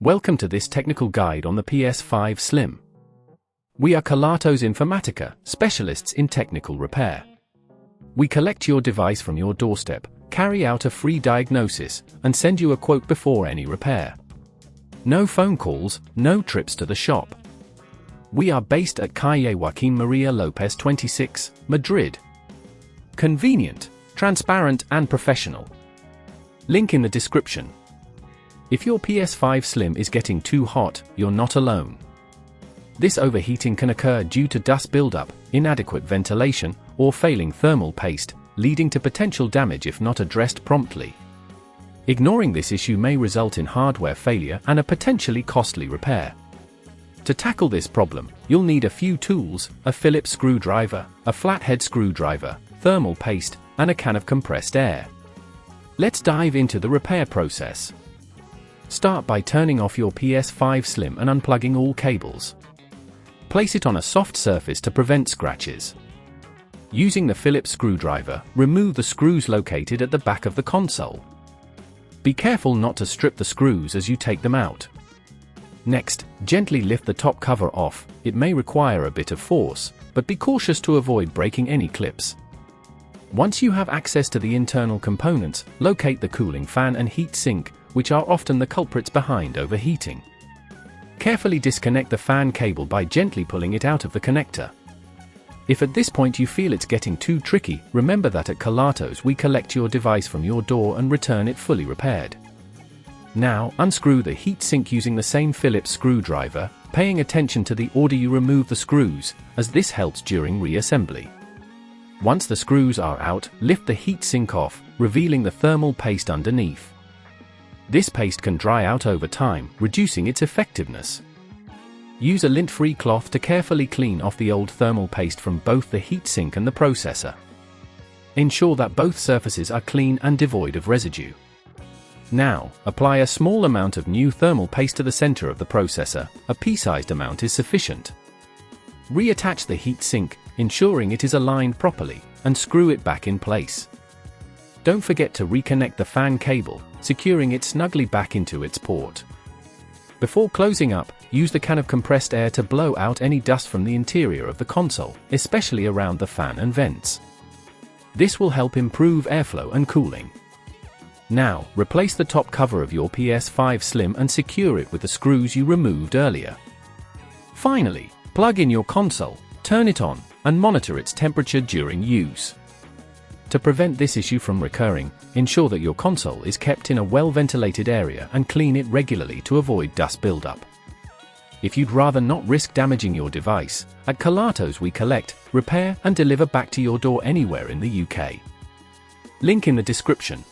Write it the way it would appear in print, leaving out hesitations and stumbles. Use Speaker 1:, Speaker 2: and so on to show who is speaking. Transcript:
Speaker 1: Welcome to this technical guide on the PS5 Slim. We are Kelatos Informatica, specialists in technical repair. We collect your device from your doorstep, carry out a free diagnosis, and send you a quote before any repair. No phone calls, no trips to the shop. We are based at Calle Joaquín María López 26, Madrid. Convenient, transparent and professional. Link in the description. If your PS5 Slim is getting too hot, you're not alone. This overheating can occur due to dust buildup, inadequate ventilation, or failing thermal paste, leading to potential damage if not addressed promptly. Ignoring this issue may result in hardware failure and a potentially costly repair. To tackle this problem, you'll need a few tools: a Phillips screwdriver, a flathead screwdriver, thermal paste, and a can of compressed air. Let's dive into the repair process. Start by turning off your PS5 Slim and unplugging all cables. Place it on a soft surface to prevent scratches. Using the Phillips screwdriver, remove the screws located at the back of the console. Be careful not to strip the screws as you take them out. Next, gently lift the top cover off. It may require a bit of force, but be cautious to avoid breaking any clips. Once you have access to the internal components, locate the cooling fan and heat sink, which are often the culprits behind overheating. Carefully disconnect the fan cable by gently pulling it out of the connector. If at this point you feel it's getting too tricky, remember that at Kelatos we collect your device from your door and return it fully repaired. Now, unscrew the heat sink using the same Phillips screwdriver, paying attention to the order you remove the screws, as this helps during reassembly. Once the screws are out, lift the heat sink off, revealing the thermal paste underneath. This paste can dry out over time, reducing its effectiveness. Use a lint-free cloth to carefully clean off the old thermal paste from both the heatsink and the processor. Ensure that both surfaces are clean and devoid of residue. Now, apply a small amount of new thermal paste to the center of the processor. A pea-sized amount is sufficient. Reattach the heatsink, ensuring it is aligned properly, and screw it back in place. Don't forget to reconnect the fan cable, securing it snugly back into its port. Before closing up, use the can of compressed air to blow out any dust from the interior of the console, especially around the fan and vents. This will help improve airflow and cooling. Now, replace the top cover of your PS5 Slim and secure it with the screws you removed earlier. Finally, plug in your console, turn it on, and monitor its temperature during use. To prevent this issue from recurring, ensure that your console is kept in a well-ventilated area and clean it regularly to avoid dust buildup. If you'd rather not risk damaging your device, at Kelatos we collect, repair and deliver back to your door anywhere in the UK. Link in the description.